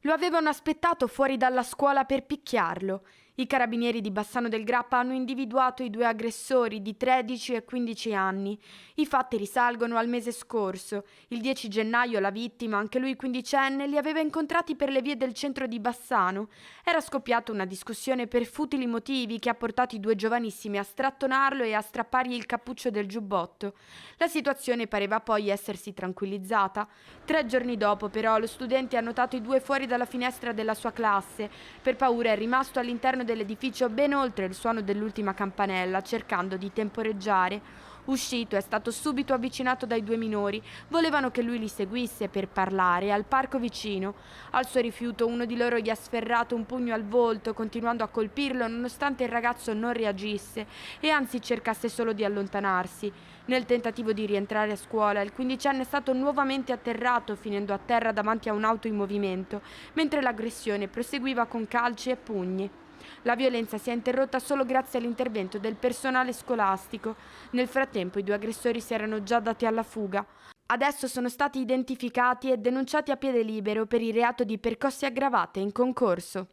Lo avevano aspettato fuori dalla scuola per picchiarlo. I carabinieri di Bassano del Grappa hanno individuato i due aggressori di 13 e 15 anni. I fatti risalgono al mese scorso. Il 10 gennaio la vittima, anche lui quindicenne, li aveva incontrati per le vie del centro di Bassano. Era scoppiata una discussione per futili motivi che ha portato i due giovanissimi a strattonarlo e a strappargli il cappuccio del giubbotto. La situazione pareva poi essersi tranquillizzata. 3 giorni dopo, però, lo studente ha notato i due fuori dalla finestra della sua classe. Per paura è rimasto all'interno dell'edificio ben oltre il suono dell'ultima campanella, cercando di temporeggiare. Uscito, è stato subito avvicinato dai due minori. Volevano che lui li seguisse per parlare al parco vicino. Al suo rifiuto, uno di loro gli ha sferrato un pugno al volto, continuando a colpirlo nonostante il ragazzo non reagisse e anzi cercasse solo di allontanarsi. Nel tentativo di rientrare a scuola, il quindicenne è stato nuovamente atterrato, finendo a terra davanti a un'auto in movimento, mentre l'aggressione proseguiva con calci e pugni. La violenza si è interrotta solo grazie all'intervento del personale scolastico. Nel frattempo i due aggressori si erano già dati alla fuga. Adesso sono stati identificati e denunciati a piede libero per il reato di percosse aggravate in concorso.